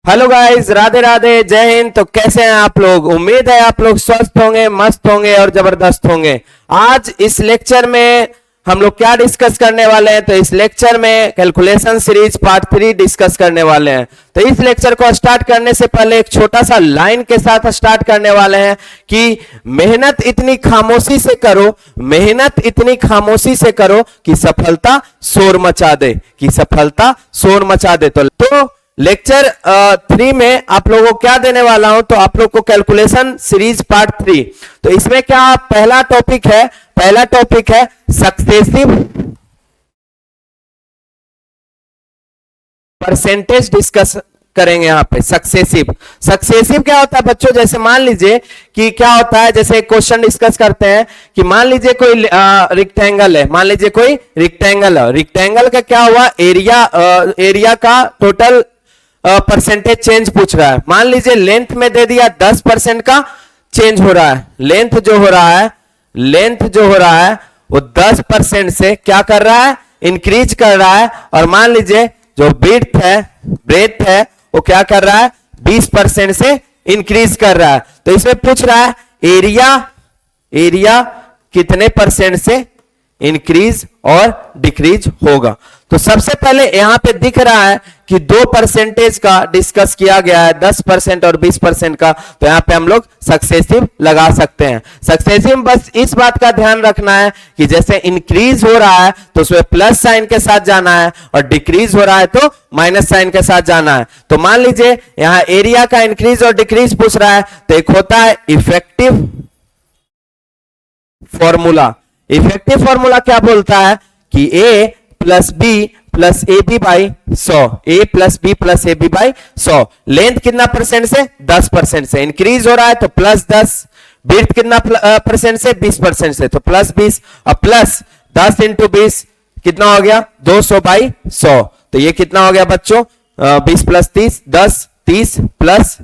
Hello guys, Radhe Radhe, जय हिंद। तो कैसे हैं आप लोग? उम्मीद है आप लोग स्वस्थ होंगे, मस्त होंगे और जबरदस्त होंगे। आज इस लेक्चर में हम लोग क्या डिस्कस करने वाले हैं? तो इस लेक्चर में कैलकुलेशन सीरीज पार्ट 3 डिस्कस करने वाले हैं। तो इस लेक्चर को स्टार्ट करने से पहले एक छोटा सा लाइन के साथ स्टार्ट करने वाले हैं कि मेहनत इतनी खामोशी से करो, मेहनत इतनी खामोशी से करो कि सफलता शोर मचा दे, कि सफलता शोर मचा दे। तो लेक्चर 3 में आप लोगों को क्या देने वाला हूं? तो आप लोग को कैलकुलेशन सीरीज पार्ट 3। तो इसमें क्या पहला टॉपिक है सक्सेसिव परसेंटेज डिस्कस करेंगे। यहां पे सक्सेसिव क्या होता है बच्चों? जैसे मान लीजिए कि क्या होता है, जैसे क्वेश्चन डिस्कस करते हैं कि मान लीजिए कोई रेक्टेंगल है, मान लीजिए कोई रेक्टेंगल है। रेक्टेंगल का क्या हुआ? एरिया का टोटल परसेंटेज चेंज पूछ रहा है। मान लीजिए लेंथ में दे दिया 10% का चेंज हो रहा है। लेंथ जो हो रहा है वो 10% से क्या कर रहा है? इंक्रीज कर रहा है। और मान लीजिए जो ब्रेथ है वो क्या कर रहा है? 20% से इंक्रीज कर रहा है। तो इसमें पूछ रहा है एरिया कितने परसेंट से इंक्रीज और डिक्रीज होगा। तो सबसे पहले यहां पे दिख रहा है कि 2 परसेंटेज का डिस्कस किया गया है, 10% और 20% का। तो यहां पे हम लोग सक्सेसिव लगा सकते हैं। सक्सेसिव में बस इस बात का ध्यान रखना है कि जैसे इंक्रीज हो रहा है तो उसमें प्लस साइन के साथ जाना है, और डिक्रीज हो रहा है तो माइनस साइन के साथ जाना है। तो मान लीजिए यहां एरिया का इंक्रीज और डिक्रीज पूछ रहा है, तो एक होता है इफेक्टिव फॉर्मूला क्या बोलता है कि a plus B plus A B by 100, a plus B plus A B by 100। Length कितना परसेंट से? 10% से। इंक्रीज हो रहा है तो प्लस 10। विड्थ कितना परसेंट से? 20% से, तो प्लस 20। और प्लस 10 इंटू 20 कितना हो गया? 200 बाई 100। तो ये कितना हो गया बच्चों? 20 plus 30, 10, 30 plus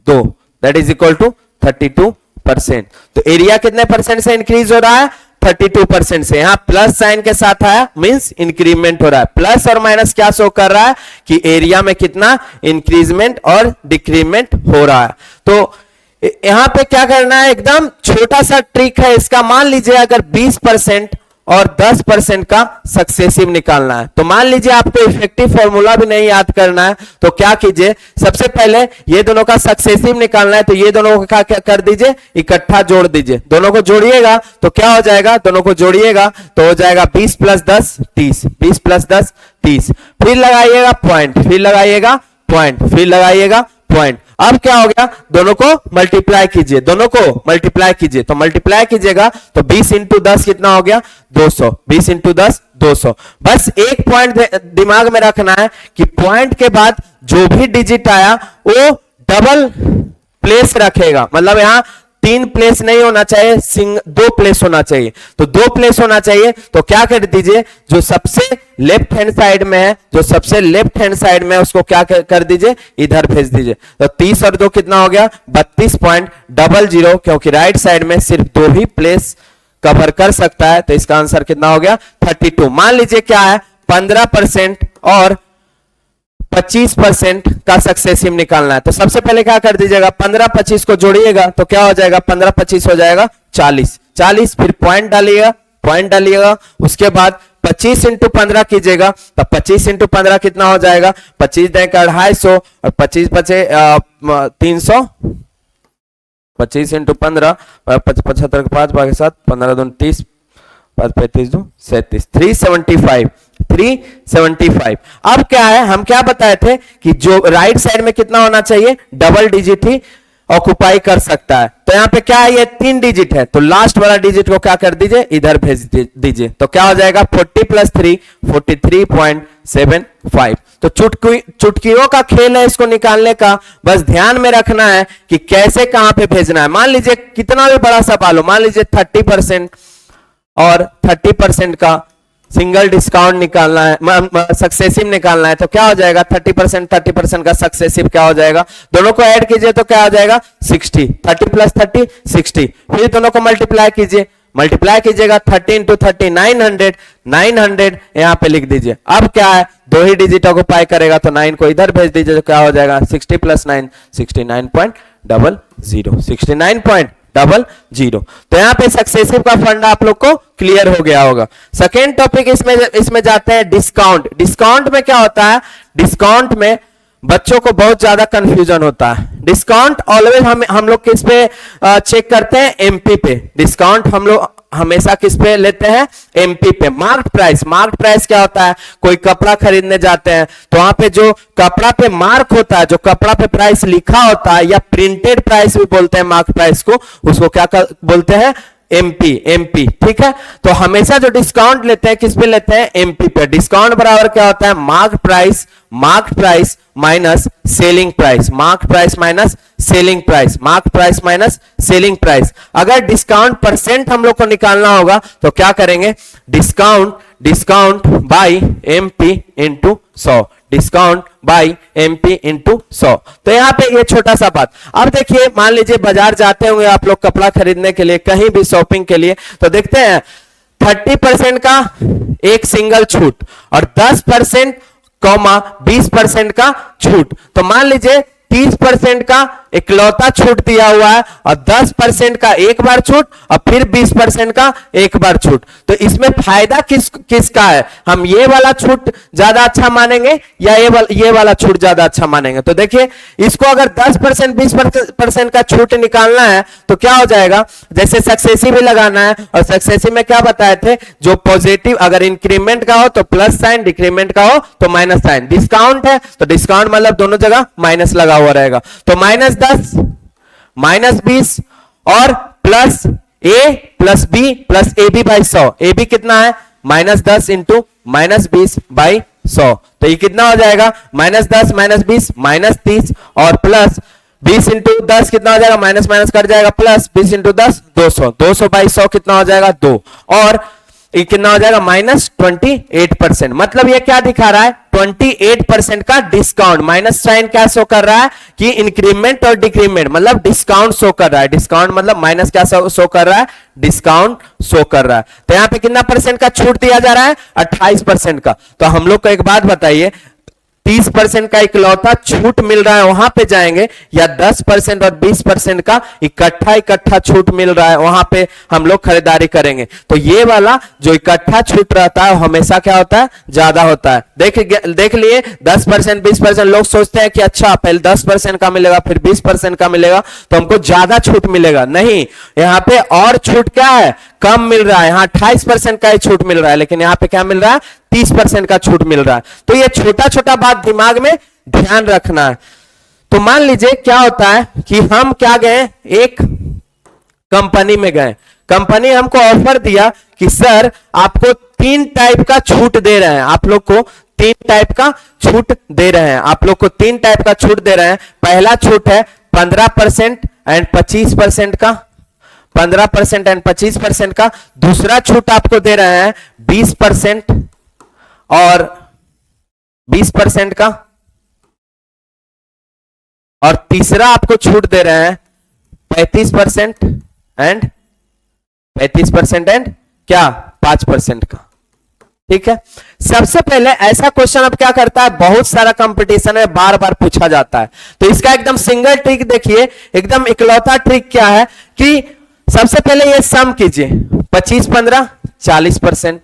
2 that is equal to 32%। तो एरिया कितने परसेंट से इंक्रीज हो रहा है? 32% से। यहां प्लस साइन के साथ आया मींस इंक्रीमेंट हो रहा है। प्लस और माइनस क्या शो कर रहा है कि एरिया में कितना इंक्रीजमेंट और डिक्रीमेंट हो रहा है। तो यहां पे क्या करना है? एकदम छोटा सा ट्रिक है इसका। मान लीजिए अगर 20% और 10% का सक्सेसिव निकालना है, तो मान लीजिए आपको इफेक्टिव फॉर्मूला भी नहीं याद करना है, तो क्या कीजिए? सबसे पहले ये दोनों का सक्सेसिव निकालना है, तो ये दोनों को क्या कर दीजिए? इकट्ठा जोड़ दीजिए। दोनों को जोड़िएगा तो क्या हो जाएगा? दोनों को जोड़िएगा तो हो जाएगा 20 प्लस 10 30, 20 प्लस 10 30। फिर लगाइएगा पॉइंट, फिर लगाइएगा पॉइंट, फिर लगाइएगा पॉइंट। अब क्या हो गया? दोनों को मल्टीप्लाई कीजिए, तो मल्टीप्लाई कीजिएगा तो 20 इंटू 10 कितना हो गया? 200। 20 इंटू 10 200। बस एक पॉइंट दिमाग में रखना है कि पॉइंट के बाद जो भी डिजिट आया वो डबल प्लेस रखेगा। मतलब यहां 3 प्लेस नहीं होना चाहिए, 2 प्लेस होना चाहिए। तो 2 प्लेस होना चाहिए तो क्या कर दीजिए? जो सबसे लेफ्ट हैंड साइड में उसको क्या कर दीजिए? इधर भेज दीजिए। तो 30 और 2 कितना हो गया? 32.00, क्योंकि राइट साइड में सिर्फ 2 ही प्लेस कवर कर सकता है। तो इसका आंसर कितना हो गया? 32। मान लीजिए क्या है? 15% और 25% का सक्सेसिव निकालना है। तो सबसे पहले क्या कर दीजिएगा? 15-25 को जोड़िएगा तो क्या हो जाएगा? 15-25 हो जाएगा 40। फिर पॉइंट डालिएगा। उसके बाद 25 इंटू 15 कीजिएगा तो 25 इंटू 15 कितना हो जाएगा? 25 देकर 250 और 25 बचे 300। 25 इंटू 15 75 के 5 बाकी 7 15 दूनी 30 5 35 2 37 375। अब क्या है? हम क्या बताए थे कि जो राइट साइड में कितना होना चाहिए? डबल डिजिट ही ऑक्युपाई कर सकता है। तो यहां पे क्या है? ये 3 डिजिट है, तो लास्ट वाला डिजिट को क्या कर दीजिए? इधर भेज दीजिए। तो क्या हो जाएगा? 40 प्लस 3 43.75। तो चुटकियों का खेल है इसको निकालने का। बस ध्यान में रखना है कि कैसे कहां पे भेजना है। मान लीजिए कितना भी बड़ा सा पालो, मान लीजिए 30% और 30% का सिंगल डिस्काउंट निकालना है, सक्सेसिव निकालना है। तो क्या हो जाएगा? 30% का सक्सेसिव क्या हो जाएगा? दोनों को ऐड कीजिए तो क्या हो जाएगा? 60। 30 प्लस 30 60। फिर दोनों को मल्टीप्लाई कीजिए, मल्टीप्लाई कीजिएगा 30 इंटू 30 900, 900 यहां पे लिख दीजिए। अब क्या है, दो ही डिजिट ऑक्युपाई करेगा तो 9 को इधर भेज दीजिए तो क्या हो जाएगा 60 प्लस 9 69.00, 69.00। तो यहां पे सक्सेसिव का फंडा आप लोग को क्लियर हो गया होगा। सेकेंड टॉपिक इसमें जाते हैं डिस्काउंट। डिस्काउंट में क्या होता है, डिस्काउंट में बच्चों को बहुत ज्यादा कंफ्यूजन होता है। डिस्काउंट ऑलवेज हम लोग किस पे चेक करते हैं, एमपी पे। डिस्काउंट हम लोग हमेशा किस पे लेते हैं, एमपी पे। मार्क प्राइस, मार्क प्राइस क्या होता है, कोई कपड़ा खरीदने जाते हैं तो वहां पे जो कपड़ा पे मार्क होता है, जो कपड़ा पे प्राइस लिखा होता है या प्रिंटेड प्राइस भी बोलते हैं मार्क प्राइस को, उसको क्या बोलते हैं, एमपी, एमपी। ठीक है, तो हमेशा जो डिस्काउंट लेते हैं किस पे लेते हैं, एमपी पे। डिस्काउंट बराबर क्या होता है, mark price minus selling price, mark price minus selling price, mark price minus selling price. अगर डिस्काउंट परसेंट हम लोग को निकालना होगा तो क्या करेंगे, discount by MP into 100, discount by MP into 100। तो यहां पे ये छोटा सा बात। अब देखिए, मान लीजिए बाजार जाते होंगे आप लोग कपड़ा खरीदने के लिए, कहीं भी शॉपिंग के लिए, तो देखते हैं 30% का एक सिंगल छूट और 10% 20% का छूट। तो मान लीजिए 30% का इकलौता छूट दिया हुआ है और 10% का एक बार छूट और फिर 20% का एक बार छूट। तो इसमें फायदा किसका है, हम ये वाला छूट ज्यादा अच्छा मानेंगे या ये वाला छूट ज्यादा अच्छा मानेंगे। तो देखिए, इसको अगर 10% 20% का छूट निकालना है तो क्या हो जाएगा, जैसे सक्सेसिव भी लगाना है, और सक्सेसिव में क्या बताए थे, जो पॉजिटिव अगर इंक्रीमेंट का हो तो प्लस साइन, डिक्रीमेंट का हो तो माइनस साइन। डिस्काउंट है तो डिस्काउंट मतलब दोनों जगह माइनस लगा हुआ रहेगा। तो -10, -20 और plus A plus B plus A B by 100। A B कितना है, -10 इंटू -20 बाई 100। तो ये कितना हो जाएगा, -10 -20 -30 और प्लस 20 इंटू 10 कितना हो जाएगा, माइनस माइनस कट जाएगा, प्लस 20 इंटू 10 200, 200 बाई 100 कितना हो जाएगा 2, और ये कितना हो जाएगा -28%। मतलब ये क्या दिखा रहा है, 28% का डिस्काउंट। माइनस साइन क्या शो कर रहा है कि इंक्रीमेंट और डिक्रीमेंट, मतलब डिस्काउंट शो कर रहा है। डिस्काउंट मतलब माइनस क्या शो कर रहा है, डिस्काउंट शो कर रहा है। तो यहां पे कितना परसेंट का छूट दिया जा रहा है, 28% का। तो हम लोग को एक बात बताइए, 30% का इकलौता छूट मिल रहा है वहां पे जाएंगे, या 10% और 20% का इकट्ठा छूट मिल रहा है वहां पे हम लोग खरीदारी करेंगे। तो ये वाला जो इकट्ठा छूट रहता है हमेशा क्या होता है, ज्यादा होता है। देख लिए 10% 20% लोग सोचते हैं कि अच्छा पहले 10% का मिलेगा फिर 20% का मिलेगा तो हमको ज्यादा छूट मिलेगा। नहीं, यहाँ पे और छूट क्या है, कम मिल रहा है। यहाँ 28% का ही छूट मिल रहा है, लेकिन यहाँ पे क्या मिल रहा है, 30% का छूट मिल रहा है। तो ये छोटा छोटा बात दिमाग में ध्यान रखना है। तो मान लीजिए क्या होता है कि हम क्या गए, एक कंपनी में गए, कंपनी हमको ऑफर दिया कि सर आपको 3 टाइप का छूट दे रहे हैं, आप लोग को 3 टाइप का छूट दे रहे हैं, आप लोग को 3 टाइप का छूट दे रहे हैं। पहला छूट है 15% एंड 25% का, 15% एंड 25% का। दूसरा छूट आपको दे रहे हैं 20% और 20% का, और तीसरा आपको छूट दे रहे हैं 35% एंड 35% एंड क्या 5% का। ठीक है, सबसे पहले ऐसा क्वेश्चन अब क्या करता है, बहुत सारा कंपटीशन में बार बार पूछा जाता है। तो इसका एकदम सिंगल ट्रिक देखिए, एकदम इकलौता ट्रिक क्या है कि सबसे पहले ये सम कीजिए, 25-15 40%,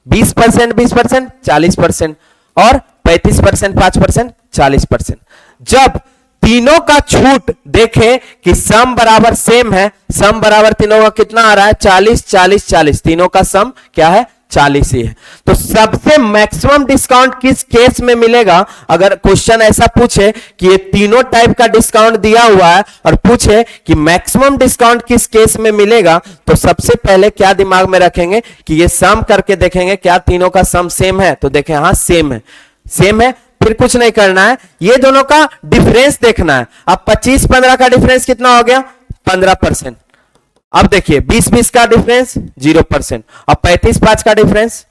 20% 20% 40% और 35% 5% 40%। जब तीनों का छूट देखें कि सम बराबर सेम है, सम बराबर तीनों का कितना आ रहा है 40 40 40, तीनों का सम क्या है 40 ही है। तो सबसे मैक्सिमम डिस्काउंट किस केस में मिलेगा, अगर क्वेश्चन ऐसा पूछे कि ये तीनों टाइप का डिस्काउंट दिया हुआ है और पूछे कि मैक्सिमम डिस्काउंट किस केस में मिलेगा, तो सबसे पहले क्या दिमाग में रखेंगे कि ये सम करके देखेंगे क्या तीनों का सम सेम है। तो देखें हाँ सेम है, सेम है, फिर कुछ नहीं करना है, ये दोनों का डिफरेंस देखना है। अब 25-15 का डिफरेंस कितना हो गया 15%। अब देखिए 20-20 का डिफरेंस 0% और 35-5 का डिफरेंस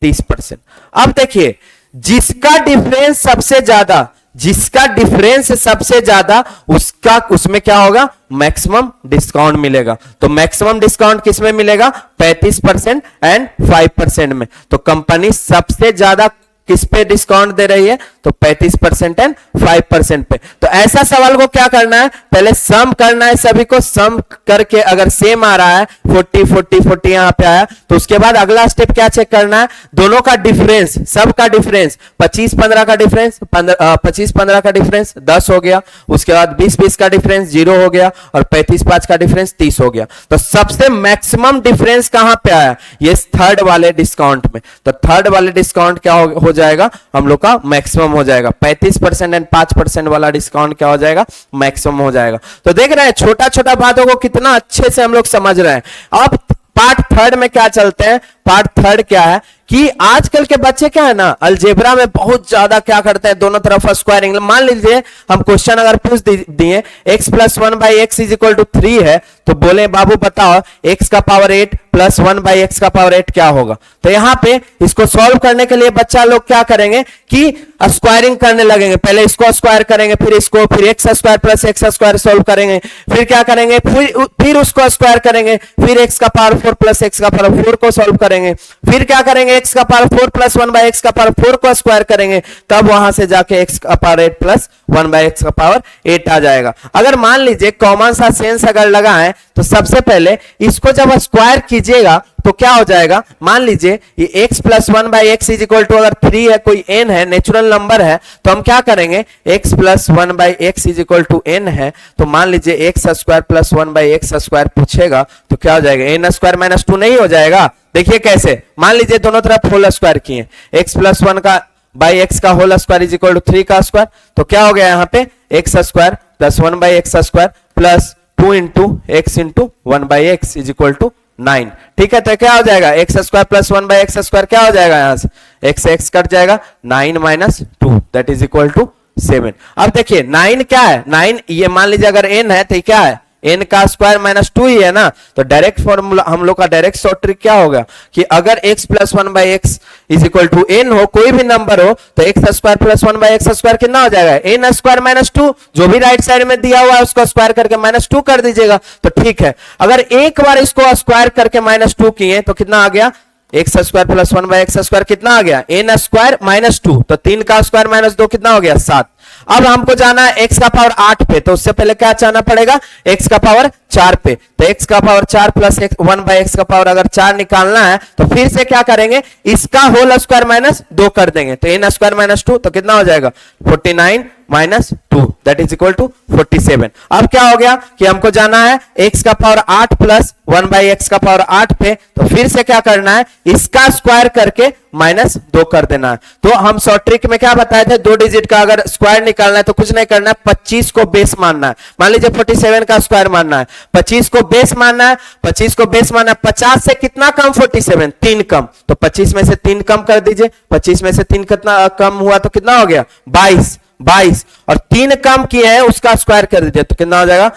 30%। अब देखिए जिसका डिफरेंस सबसे ज्यादा जिसका डिफरेंस सबसे ज्यादा उसका उसमें क्या होगा, मैक्सिमम डिस्काउंट मिलेगा। तो मैक्सिमम डिस्काउंट किसमें मिलेगा, 35% एंड 5% में। तो कंपनी सबसे ज्यादा किस पे डिस्काउंट दे रही है, तो 35% एंड 5% पे। तो ऐसा सवाल को क्या करना है, पहले सम करना है, सभी को सम करके अगर सेम आ रहा है 40 40 40 यहां पे आया, तो उसके बाद अगला स्टेप क्या चेक करना है, दोनों का डिफरेंस, सब का डिफरेंस, 25 15 का डिफरेंस 25 15 का डिफरेंस 10 हो गया, उसके बाद 20 20 का डिफरेंस 0 हो गया, और 35 5 का डिफरेंस 30 हो गया। तो सबसे मैक्सिमम डिफरेंस कहां पे आया, ये थर्ड वाले डिस्काउंट में। तो थर्ड वाले डिस्काउंट क्या हो जाएगा, हम लोग का मैक्सिमम हो जाएगा। 35% एंड 5% वाला डिस्काउंट क्या हो जाएगा, मैक्सिमम हो जाएगा। तो देख रहे हैं छोटा छोटा बातों को कितना अच्छे से हम लोग समझ रहे हैं। अब पार्ट थर्ड में क्या चलते हैं, पार्ट थर्ड क्या है कि आजकल के बच्चे क्या है ना, अलजेब्रा में बहुत ज्यादा क्या करते हैं, दोनों तरफ स्क्वायरिंग। मान लीजिए हम क्वेश्चन अगर पूछ दिए x plus 1/x is equal to 3 है, तो बोले बाबू बताओ x का पावर 8 प्लस 1/x का पावर 8 क्या होगा। तो यहां पे इसको सॉल्व करने के लिए बच्चा लोग क्या करेंगे कि स्क्वायरिंग करने लगेंगे। पहले इसको स्क्वायर करेंगे, फिर इसको, फिर x square plus x square solve करेंगे, फिर क्या करेंगे, फिर उसको स्क्वायर करेंगे, फिर x का पावर 4 प्लस x का पावर 4 को सॉल्व करेंगे, फिर क्या करेंगे, x का पावर 4 प्लस 1/x का पावर 4 को स्क्वायर करेंगे, तब वहां से जाके x का पावर 8 प्लस 1/x का पावर 8 आ जाएगा। अगर मान लीजिए कॉमन सा सेंस अगर लगा है, तो सबसे पहले इसको जब स्क्वायर कीजिएगा तो क्या हो जाएगा, मान लीजिए ये x plus 1/x is equal to, अगर 3 है, कोई n है, नेचुरल नंबर है, तो हम क्या करेंगे, x plus 1/x is equal to n है, तो मान लीजिए x square plus 1/x square पूछेगा, तो क्या हो जाएगा, n स्क्वायर माइनस 2 नहीं हो जाएगा। देखिए कैसे, मान लीजिए दोनों तरफ होल स्क्वायर किए, x प्लस 1 का बाई एक्स का whole square is equal to 3 का स्क्वायर, तो क्या हो गया यहाँ पे, x square plus 1/x square plus 2 into x into 1/x is equal to 9। ठीक है, तो क्या हो जाएगा, x square plus 1/x square क्या हो जाएगा, यहां से x कट जाएगा, 9 minus 2 that is equal to 7। अब देखिए 9 क्या है, 9 ये मान लीजिए अगर n है तो क्या है, n का स्क्वायर माइनस 2 ही है ना। तो डायरेक्ट फॉर्मूला हम लोग का डायरेक्ट शॉर्ट ट्रिक क्या होगा कि अगर x plus 1/x is equal to n हो, कोई भी नंबर हो, तो x square plus 1/x square कितना हो जाएगा, n स्क्वायर माइनस 2, जो भी राइट साइड में दिया हुआ है उसको स्क्वायर करके माइनस 2 कर दीजिएगा। तो ठीक है, अगर एक बार इसको स्क्वायर करके माइनस 2 किए तो कितना आ गया, x square plus 1/x square कितना आ गया, n स्क्वायर माइनस 2, तो 3 का स्क्वायर माइनस 2 कितना हो गया, 7। अब हमको जाना है x का पावर 8 पे, तो उससे पहले क्या जाना पड़ेगा, x का पावर 4 पे। तो x का पावर 4 प्लस 1/x का पावर अगर 4 निकालना है, तो फिर से क्या करेंगे, इसका होल स्क्वायर माइनस 2 कर देंगे, तो n स्क्वायर माइनस 2, तो कितना हो जाएगा, 49 minus 2 that is equal to 47। अब क्या हो गया कि हमको जाना है x का पावर 8 प्लस 1/x का पावर 8 पे, तो फिर से क्या करना है, इसका स्क्वायर करके माइनस 2 कर देना है। तो हम शॉर्ट ट्रिक में क्या बताए थे, 2 डिजिट का अगर स्क्वायर निकालना है तो कुछ नहीं करना है, 25 को बेस मानना है। मान लीजिए 47 का स्क्वायर मानना है, 25 को बेस मानना है, 25 को बेस मानना है, 50 से कितना कम, 47, 3 कम, तो 25 में से 3 कम कर दीजिए, 25 में से 3 कितना कम हुआ, तो कितना हो गया, 22, और 3 कम किए हैं उसका स्क्वायर कर दीजिए, तो कितना हो जाएगा,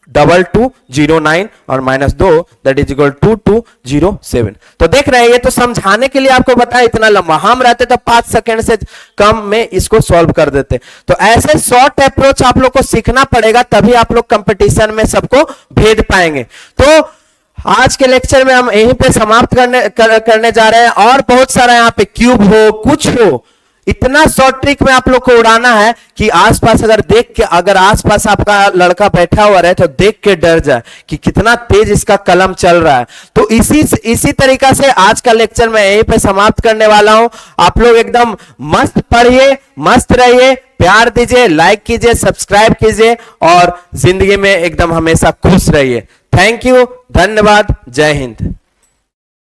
2209 और minus 2 that is equal to 2207। तो देख रहे हैं, ये तो समझाने के लिए आपको बताया, इतना लंबा हम रहते तो 5 सेकंड से कम में इसको सॉल्व कर देते। तो ऐसे शॉर्ट अप्रोच आप लोग को सीखना पड़ेगा, तभी आप लोग कंपटीशन में सबको भेद पाएंगे। तो आज के लेक्चर में हम यहीं पे समाप्त करने जा रहे हैं, और बहुत सारा यहाँ पे क्यूब हो, कुछ हो, इतना शॉर्ट ट्रिक में आप लोग को उड़ाना है कि आसपास अगर देख के, अगर आसपास आपका लड़का बैठा हुआ रहे तो देख के डर जाए कि कितना तेज इसका कलम चल रहा है। तो इसी तरीका से आज का लेक्चर मैं यहीं पे समाप्त करने वाला हूं। आप लोग एकदम मस्त पढ़िए, मस्त रहिए, प्यार दीजिए, लाइक कीजिए, सब्सक्राइब कीजिए, और जिंदगी में एकदम हमेशा खुश रहिए। थैंक यू, धन्यवाद, जय हिंद।